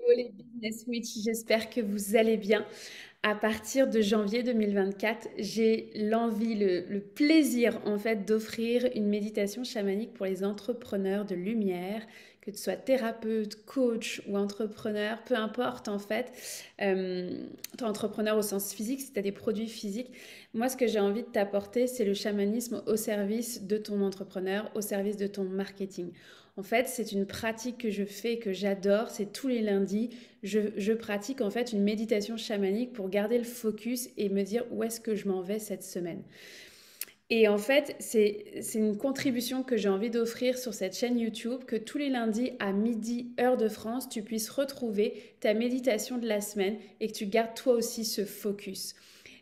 Hello les Business Witch, j'espère que vous allez bien. À partir de janvier 2024, j'ai l'envie, le plaisir en fait d'offrir une méditation chamanique pour les entrepreneurs de lumière, que tu sois thérapeute, coach ou entrepreneur, peu importe en fait, t'es entrepreneur au sens physique, si tu as des produits physiques. Moi, ce que j'ai envie de t'apporter, c'est le chamanisme au service de ton entrepreneur, au service de ton marketing. En fait, c'est une pratique que je fais, que j'adore. C'est tous les lundis. Je pratique en fait une méditation chamanique pour garder le focus et me dire où est-ce que je m'en vais cette semaine. Et en fait, c'est une contribution que j'ai envie d'offrir sur cette chaîne YouTube, que tous les lundis à midi, heure de France, tu puisses retrouver ta méditation de la semaine et que tu gardes toi aussi ce focus.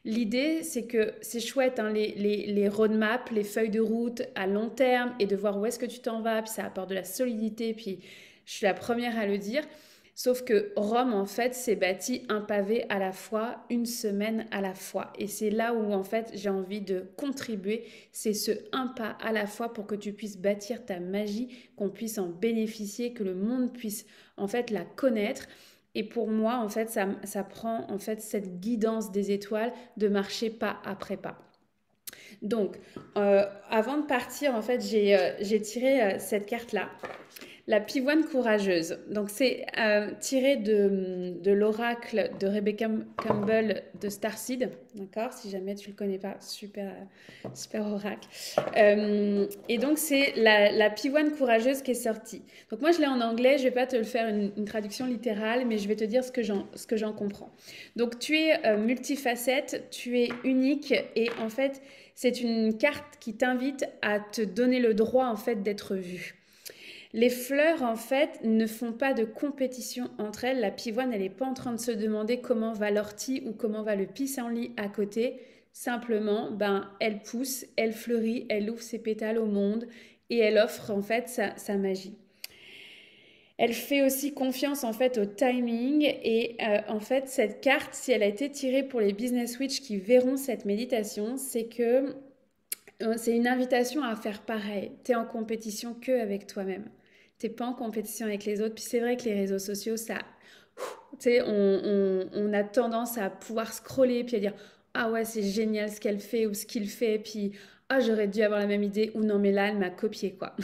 L'idée, c'est que c'est chouette, hein, les roadmaps, les feuilles de route à long terme et de voir où est-ce que tu t'en vas, puis ça apporte de la solidité, puis je suis la première à le dire. Sauf que Rome, en fait, s'est bâti un pavé à la fois, une semaine à la fois. Et c'est là où, en fait, j'ai envie de contribuer. C'est ce un pas à la fois pour que tu puisses bâtir ta magie, qu'on puisse en bénéficier, que le monde puisse, en fait, la connaître. Et pour moi, en fait, ça prend, en fait, cette guidance des étoiles de marcher pas après pas. Donc, avant de partir, en fait, j'ai tiré cette carte-là. La pivoine courageuse. Donc, c'est tiré de l'oracle de Rebecca Campbell de Starseed. D'accord. Si jamais tu ne le connais pas, super, super oracle. Et donc, c'est la pivoine courageuse qui est sortie. Donc, moi, je l'ai en anglais. Je ne vais pas te le faire une traduction littérale, mais je vais te dire ce que j'en comprends. Donc, tu es multifacette, tu es unique et en fait, c'est une carte qui t'invite à te donner le droit en fait d'être vue. Les fleurs, en fait, ne font pas de compétition entre elles. La pivoine, elle n'est pas en train de se demander comment va l'ortie ou comment va le pissenlit à côté. Simplement, ben, elle pousse, elle fleurit, elle ouvre ses pétales au monde et elle offre en fait sa magie. Elle fait aussi confiance en fait au timing et en fait cette carte, si elle a été tirée pour les business witch qui verront cette méditation, c'est que c'est une invitation à faire pareil. Tu es en compétition que avec toi-même. T'es pas en compétition avec les autres. Puis c'est vrai que les réseaux sociaux, ça, tu sais, on a tendance à pouvoir scroller puis à dire ah ouais c'est génial ce qu'elle fait ou ce qu'il fait puis ah j'aurais dû avoir la même idée ou non mais là elle m'a copié quoi.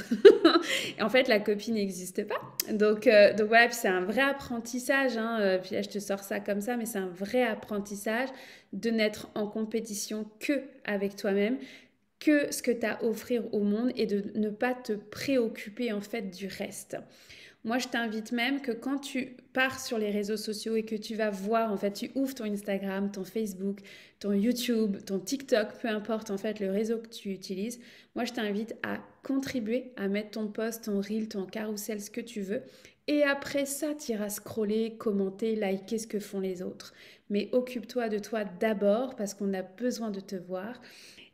Et en fait la copie n'existe pas. Donc voilà puis c'est un vrai apprentissage hein. Puis là je te sors ça comme ça mais c'est un vrai apprentissage de n'être en compétition que avec toi-même que ce que tu as à offrir au monde et de ne pas te préoccuper en fait du reste. Moi, je t'invite même que quand tu pars sur les réseaux sociaux et que tu vas voir, en fait, tu ouvres ton Instagram, ton Facebook, ton YouTube, ton TikTok, peu importe en fait le réseau que tu utilises, moi, je t'invite à contribuer, à mettre ton post, ton reel, ton carrousel, ce que tu veux. Et après ça, tu iras scroller, commenter, liker ce que font les autres. Mais occupe-toi de toi d'abord parce qu'on a besoin de te voir.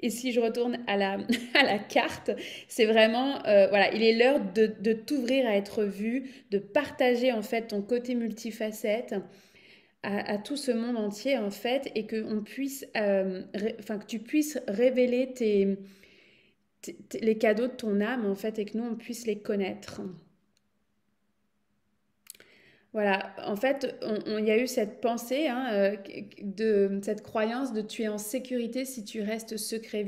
Et si je retourne à à la carte, c'est vraiment, voilà, il est l'heure de t'ouvrir à être vu, de partager en fait ton côté multifacette à tout ce monde entier en fait, et que on puisse, enfin que tu puisses révéler les cadeaux de ton âme en fait, et que nous on puisse les connaître. Voilà, en fait, il y a eu cette pensée, hein, de cette croyance de tu es en sécurité si tu restes secret.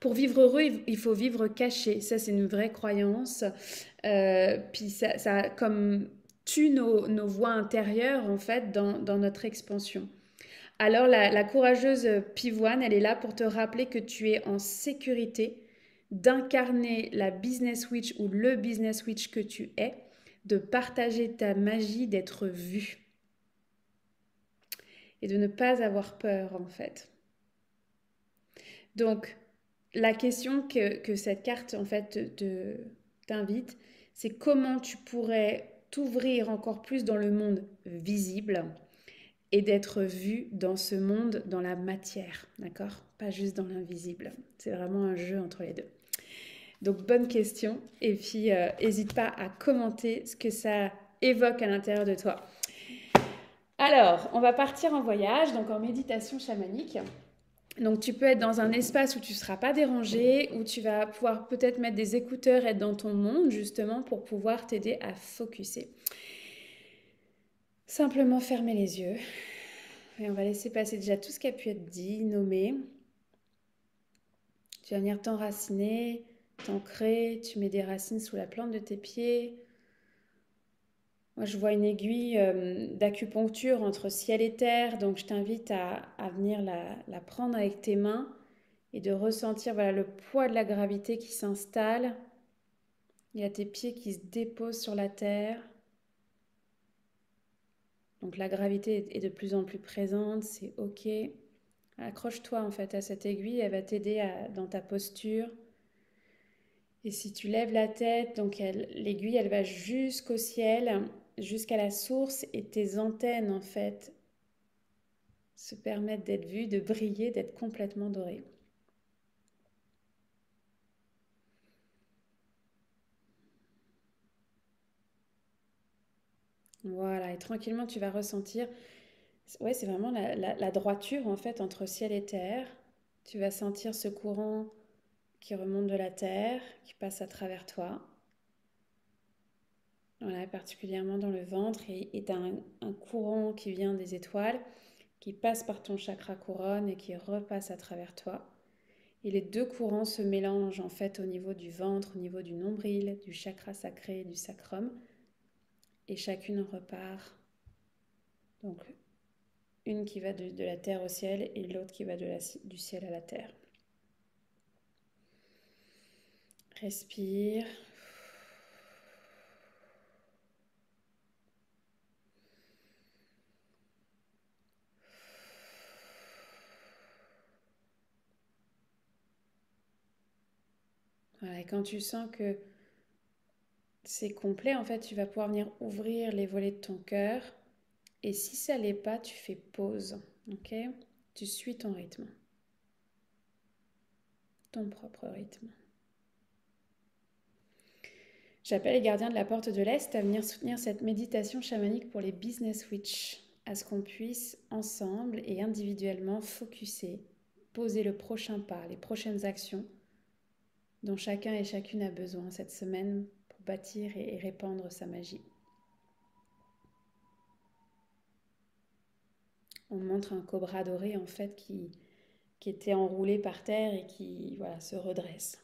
Pour vivre heureux, il faut vivre caché. Ça, c'est une vraie croyance. Puis ça comme tue nos voix intérieures, en fait, dans notre expansion. Alors, la courageuse pivoine, elle est là pour te rappeler que tu es en sécurité, d'incarner la business witch ou le business witch que tu es, de partager ta magie, d'être vue et de ne pas avoir peur en fait. Donc, la question que cette carte en fait t'invite, c'est comment tu pourrais t'ouvrir encore plus dans le monde visible et d'être vu dans ce monde, dans la matière, d'accord? Pas juste dans l'invisible. C'est vraiment un jeu entre les deux. Donc bonne question et puis n'hésite pas à commenter ce que ça évoque à l'intérieur de toi. Alors, on va partir en voyage, donc en méditation chamanique. Donc tu peux être dans un espace où tu ne seras pas dérangé, où tu vas pouvoir peut-être mettre des écouteurs, et être dans ton monde justement pour pouvoir t'aider à focuser. Simplement fermer les yeux. Et on va laisser passer déjà tout ce qui a pu être dit, nommé. Tu vas venir t'enraciner, t'ancrer. Tu mets des racines sous la plante de tes pieds. Moi, je vois une aiguille d'acupuncture entre ciel et terre. Donc, je t'invite à venir la prendre avec tes mains et de ressentir voilà, le poids de la gravité qui s'installe. Il y a tes pieds qui se déposent sur la terre. Donc la gravité est de plus en plus présente, c'est ok. Accroche-toi en fait à cette aiguille, elle va t'aider dans ta posture. Et si tu lèves la tête, donc l'aiguille elle va jusqu'au ciel, jusqu'à la source et tes antennes en fait se permettent d'être vues, de briller, d'être complètement dorées. Voilà, et tranquillement tu vas ressentir, ouais c'est vraiment la droiture en fait entre ciel et terre. Tu vas sentir ce courant qui remonte de la terre, qui passe à travers toi. Voilà, particulièrement dans le ventre, et tu as un courant qui vient des étoiles, qui passe par ton chakra couronne et qui repasse à travers toi. Et les deux courants se mélangent en fait au niveau du ventre, au niveau du nombril, du chakra sacré et du sacrum. Et chacune repart. Donc une qui va de la terre au ciel et l'autre qui va du ciel à la terre. Respire. Voilà, et quand tu sens que c'est complet, en fait, tu vas pouvoir venir ouvrir les volets de ton cœur. Et si ça l'est pas, tu fais pause, ok? Tu suis ton rythme, ton propre rythme. J'appelle les gardiens de la porte de l'Est à venir soutenir cette méditation chamanique pour les business witch, à ce qu'on puisse ensemble et individuellement focuser, poser le prochain pas, les prochaines actions dont chacun et chacune a besoin cette semaine pour bâtir et répandre sa magie. On montre un cobra doré en fait qui était enroulé par terre et qui se redresse.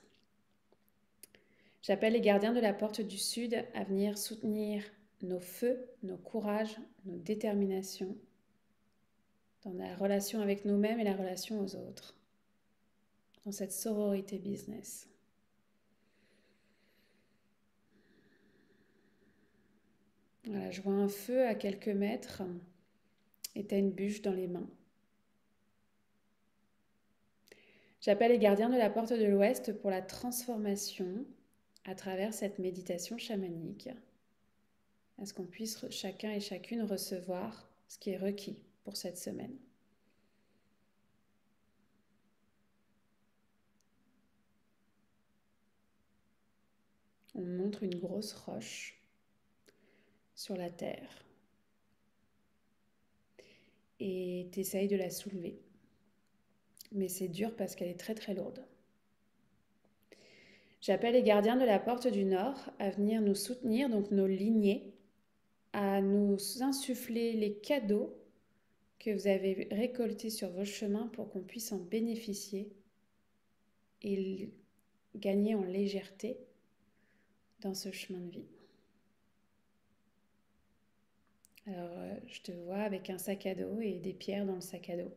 J'appelle les gardiens de la porte du Sud à venir soutenir nos feux, nos courages, nos déterminations dans la relation avec nous-mêmes et la relation aux autres, dans cette sororité business. Voilà, je vois un feu à quelques mètres et tu as une bûche dans les mains. J'appelle les gardiens de la porte de l'Ouest pour la transformation à travers cette méditation chamanique, à ce qu'on puisse chacun et chacune recevoir ce qui est requis pour cette semaine. On montre une grosse roche sur la terre et tu essayes de la soulever. Mais c'est dur parce qu'elle est très très lourde. J'appelle les gardiens de la porte du Nord à venir nous soutenir, donc nos lignées, à nous insuffler les cadeaux que vous avez récoltés sur vos chemins pour qu'on puisse en bénéficier et gagner en légèreté dans ce chemin de vie. Alors, je te vois avec un sac à dos et des pierres dans le sac à dos.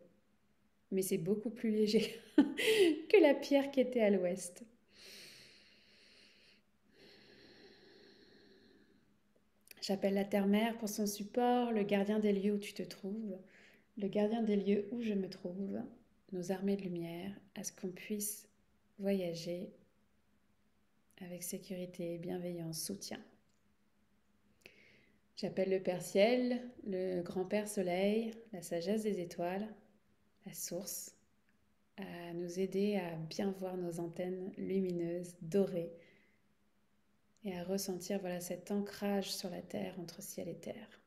Mais c'est beaucoup plus léger que la pierre qui était à l'ouest. J'appelle la terre-mère pour son support, le gardien des lieux où tu te trouves, le gardien des lieux où je me trouve, nos armées de lumière, à ce qu'on puisse voyager avec sécurité, bienveillance, soutien. J'appelle le Père Ciel, le Grand-Père Soleil, la sagesse des étoiles, la source, à nous aider à bien voir nos antennes lumineuses, dorées, et à ressentir cet ancrage sur la terre entre ciel et terre.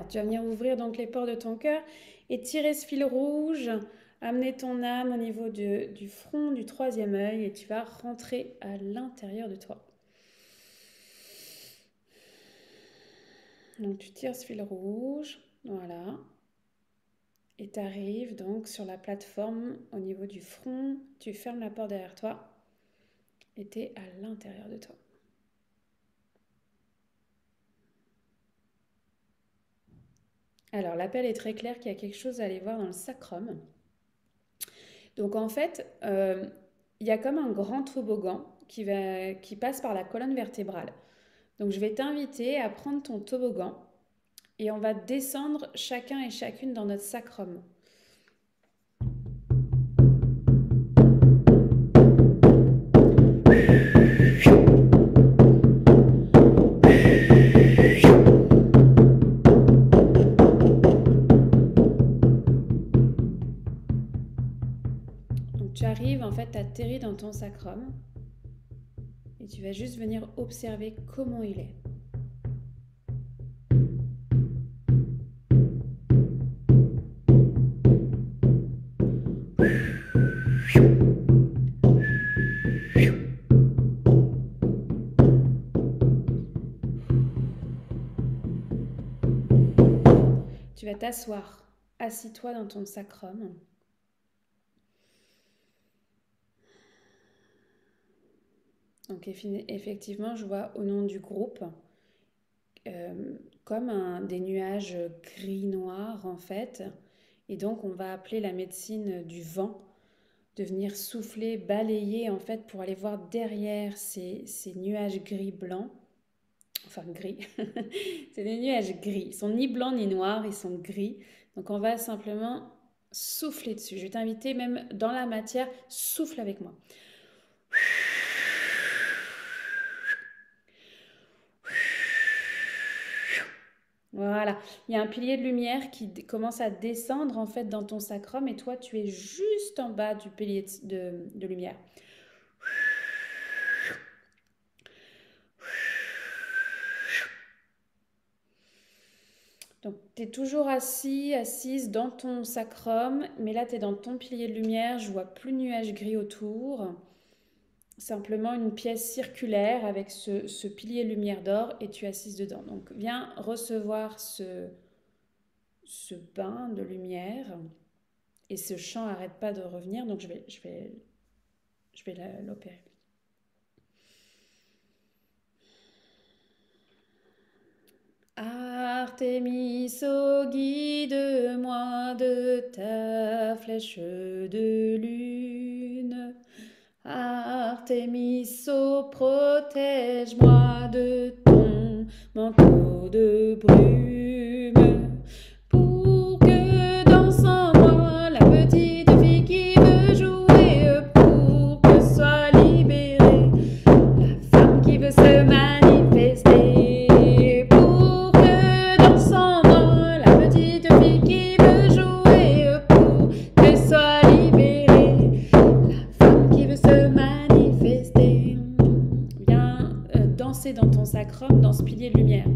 Tu vas venir ouvrir donc les pores de ton cœur et tirer ce fil rouge, amener ton âme au niveau du front, du troisième œil et tu vas rentrer à l'intérieur de toi. Donc tu tires ce fil rouge, voilà. Et tu arrives donc sur la plateforme au niveau du front, tu fermes la porte derrière toi et tu es à l'intérieur de toi. Alors, l'appel est très clair qu'il y a quelque chose à aller voir dans le sacrum. Donc, en fait, il y a comme un grand toboggan qui passe par la colonne vertébrale. Donc, je vais t'inviter à prendre ton toboggan et on va descendre chacun et chacune dans notre sacrum. Tu arrives, en fait, t'atterris dans ton sacrum et tu vas juste venir observer comment il est. Tu vas t'asseoir, assis-toi dans ton sacrum. Donc effectivement, je vois au nom du groupe comme des nuages gris-noirs en fait. Et donc on va appeler la médecine du vent de venir souffler, balayer en fait pour aller voir derrière ces nuages gris-blancs. Enfin gris, c'est des nuages gris. Ils sont ni blancs ni noirs, ils sont gris. Donc on va simplement souffler dessus. Je vais t'inviter même dans la matière, souffle avec moi. Voilà, il y a un pilier de lumière qui commence à descendre en fait dans ton sacrum et toi tu es juste en bas du pilier de lumière. Donc tu es toujours assis, assise dans ton sacrum, mais là tu es dans ton pilier de lumière, je vois plus de nuages gris autour. Simplement une pièce circulaire avec ce pilier de lumière d'or et tu es assise dedans. Donc viens recevoir ce bain de lumière et ce chant n'arrête pas de revenir, donc je vais l'opérer. Artémis, oh, guide-moi de ta flèche de lune. Artémis, oh, protège-moi de ton manteau de brume. Pour que danse en moi la petite fille qui veut jouer, pour que soit libérée la femme qui veut se manifester. Pour que danse en moi la petite fille qui veut jouer, pour que soit libérée la femme qui veut se manifester. Viens danser dans ton sacrum, dans ce pilier de lumière.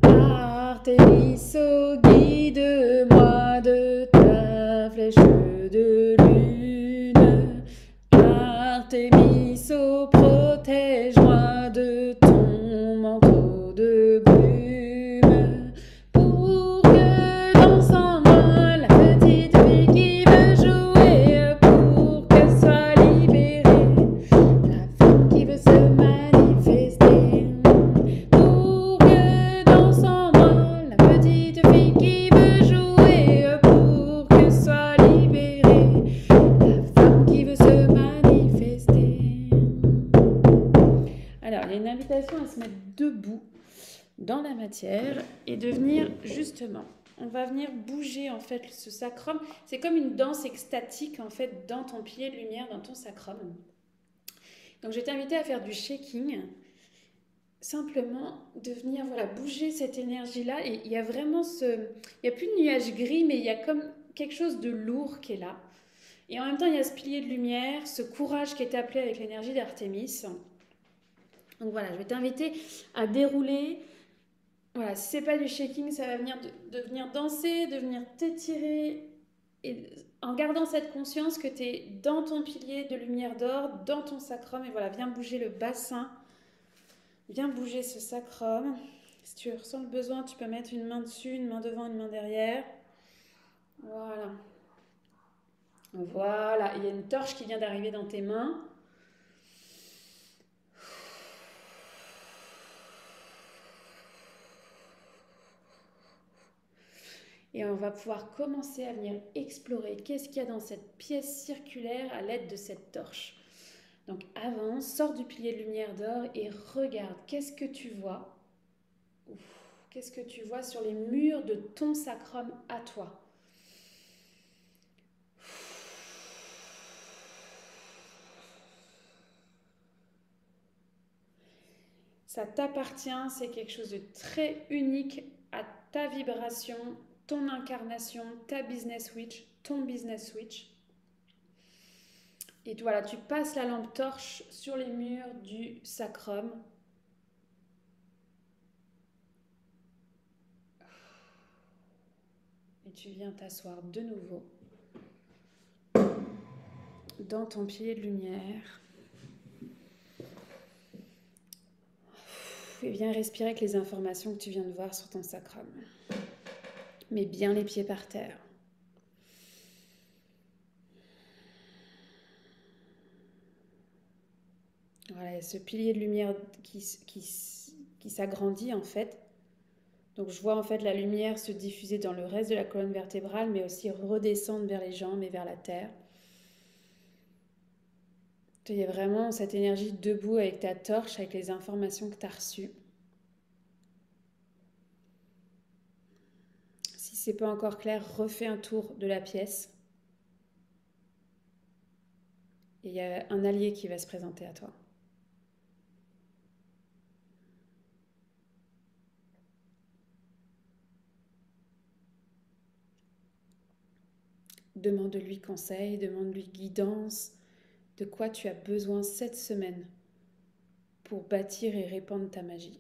Artémis, oh, guide-moi de ta flèche de lune. Artémis, oh, protège-moi de ton manteau de brume. tout dans la matière et de venir justement, on va venir bouger en fait ce sacrum. C'est comme une danse extatique en fait dans ton pilier de lumière, dans ton sacrum. Donc je vais t'inviter à faire du shaking, simplement de venir voilà, bouger cette énergie-là. Et il y a vraiment il n'y a plus de nuage gris, mais il y a comme quelque chose de lourd qui est là. Et en même temps, il y a ce pilier de lumière, ce courage qui est appelé avec l'énergie d'Artémis. Donc voilà, je vais t'inviter à dérouler. Voilà, si c'est pas du shaking, ça va venir de venir danser, de venir t'étirer. Et en gardant cette conscience que tu es dans ton pilier de lumière d'or, dans ton sacrum. Et voilà, viens bouger le bassin. Viens bouger ce sacrum. Si tu ressens le besoin, tu peux mettre une main dessus, une main devant, une main derrière. Voilà. Voilà, il y a une torche qui vient d'arriver dans tes mains. Et on va pouvoir commencer à venir explorer qu'est-ce qu'il y a dans cette pièce circulaire à l'aide de cette torche. Donc avance, sors du pilier de lumière d'or et regarde, qu'est-ce que tu vois? Qu'est-ce que tu vois sur les murs de ton sacrum à toi? Ça t'appartient, c'est quelque chose de très unique à ta vibration, ton incarnation, ta business switch, ton business switch. Et voilà, tu passes la lampe torche sur les murs du sacrum. Et tu viens t'asseoir de nouveau dans ton pilier de lumière. Et viens respirer avec les informations que tu viens de voir sur ton sacrum. Mets bien les pieds par terre. Voilà, il y a ce pilier de lumière qui s'agrandit en fait. Donc je vois en fait la lumière se diffuser dans le reste de la colonne vertébrale, mais aussi redescendre vers les jambes et vers la terre. Il y a vraiment cette énergie debout avec ta torche, avec les informations que tu as reçues. Si ce n'est pas encore clair, refais un tour de la pièce. Et il y a un allié qui va se présenter à toi. Demande-lui conseil, demande-lui guidance, de quoi tu as besoin cette semaine pour bâtir et répandre ta magie.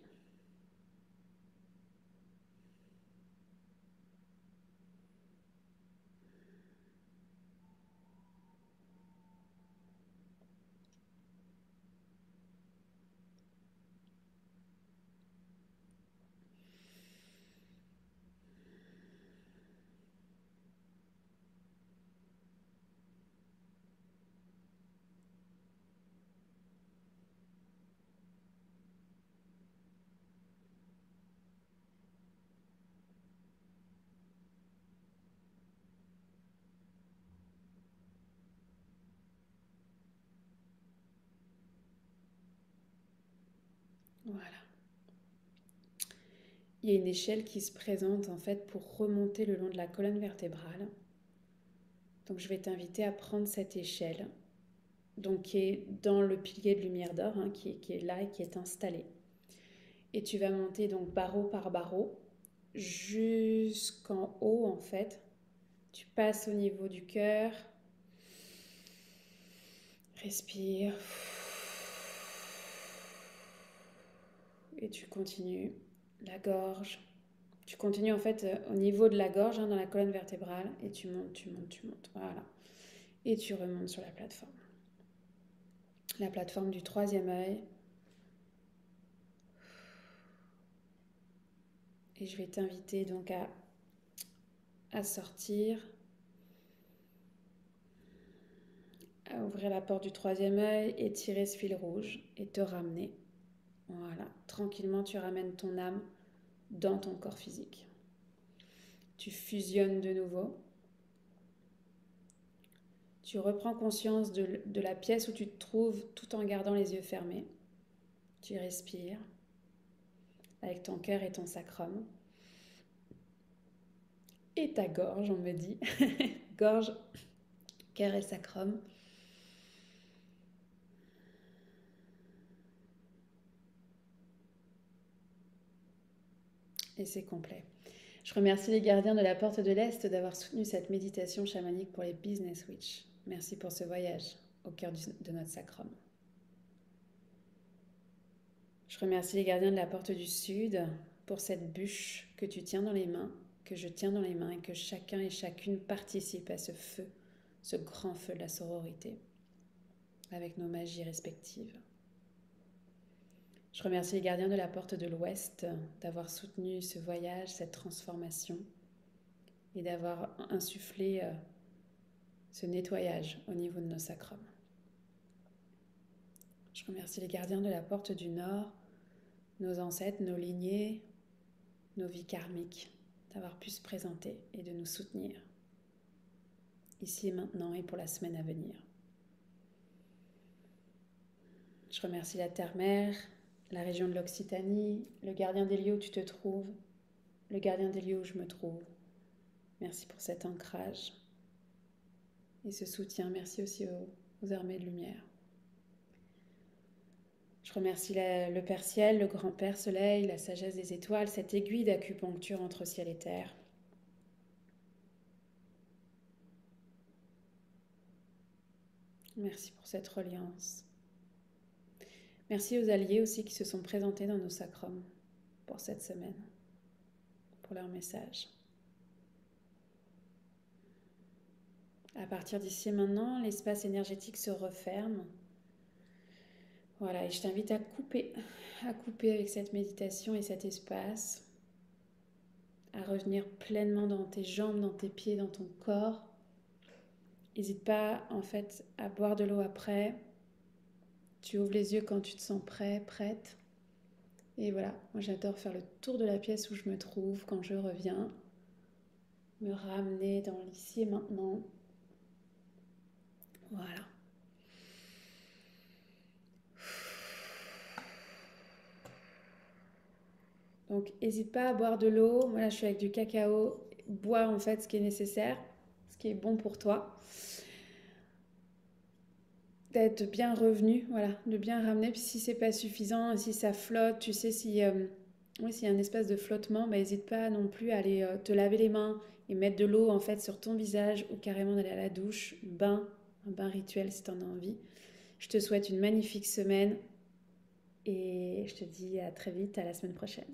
Voilà. Il y a une échelle qui se présente en fait pour remonter le long de la colonne vertébrale. Donc je vais t'inviter à prendre cette échelle, donc qui est dans le pilier de lumière d'or, hein, qui est là et qui est installé. Et tu vas monter donc barreau par barreau jusqu'en haut en fait. Tu passes au niveau du cœur. Respire. Et tu continues. La gorge. Tu continues en fait au niveau de la gorge, hein, dans la colonne vertébrale. Et tu montes, tu montes, tu montes. Voilà. Et tu remontes sur la plateforme. La plateforme du troisième œil. Et je vais t'inviter donc à sortir, à ouvrir la porte du troisième œil, étirer ce fil rouge et te ramener. Voilà, tranquillement tu ramènes ton âme dans ton corps physique. Tu fusionnes de nouveau. Tu reprends conscience de la pièce où tu te trouves tout en gardant les yeux fermés. Tu respires. avec ton cœur et ton sacrum. Et ta gorge, on me dit. Gorge, cœur et sacrum. Et c'est complet. Je remercie les gardiens de la porte de l'Est d'avoir soutenu cette méditation chamanique pour les Business Witch. Merci pour ce voyage au cœur de notre sacrum. Je remercie les gardiens de la porte du Sud pour cette bûche que tu tiens dans les mains, que je tiens dans les mains et que chacun et chacune participe à ce feu, ce grand feu de la sororité, avec nos magies respectives. Je remercie les gardiens de la porte de l'Ouest d'avoir soutenu ce voyage, cette transformation et d'avoir insufflé ce nettoyage au niveau de nos sacrums. Je remercie les gardiens de la porte du Nord, nos ancêtres, nos lignées, nos vies karmiques, d'avoir pu se présenter et de nous soutenir, ici et maintenant et pour la semaine à venir. Je remercie la Terre-Mère, la région de l'Occitanie, le gardien des lieux où tu te trouves, le gardien des lieux où je me trouve. Merci pour cet ancrage et ce soutien. Merci aussi aux armées de lumière. Je remercie le Père Ciel, le Grand Père Soleil, la sagesse des étoiles, cette aiguille d'acupuncture entre ciel et terre. Merci pour cette reliance. Merci aux alliés aussi qui se sont présentés dans nos sacrums pour cette semaine, pour leur message. À partir d'ici et maintenant, l'espace énergétique se referme. Voilà, et je t'invite à couper avec cette méditation et cet espace, à revenir pleinement dans tes jambes, dans tes pieds, dans ton corps. N'hésite pas en fait à boire de l'eau après. Tu ouvres les yeux quand tu te sens prêt, prête. Et voilà, moi j'adore faire le tour de la pièce où je me trouve quand je reviens. Me ramener dans l'ici et maintenant. Voilà. Donc n'hésite pas à boire de l'eau. Moi là je suis avec du cacao. Bois en fait ce qui est nécessaire, ce qui est bon pour toi. D'être bien revenu, voilà, de bien ramener. Puis si c'est pas suffisant, si ça flotte, tu sais, s'il y a un espace de flottement, bah, n'hésite pas non plus à aller te laver les mains et mettre de l'eau en fait sur ton visage ou carrément d'aller à la douche, un bain rituel si tu en as envie. Je te souhaite une magnifique semaine et je te dis à très vite, à la semaine prochaine.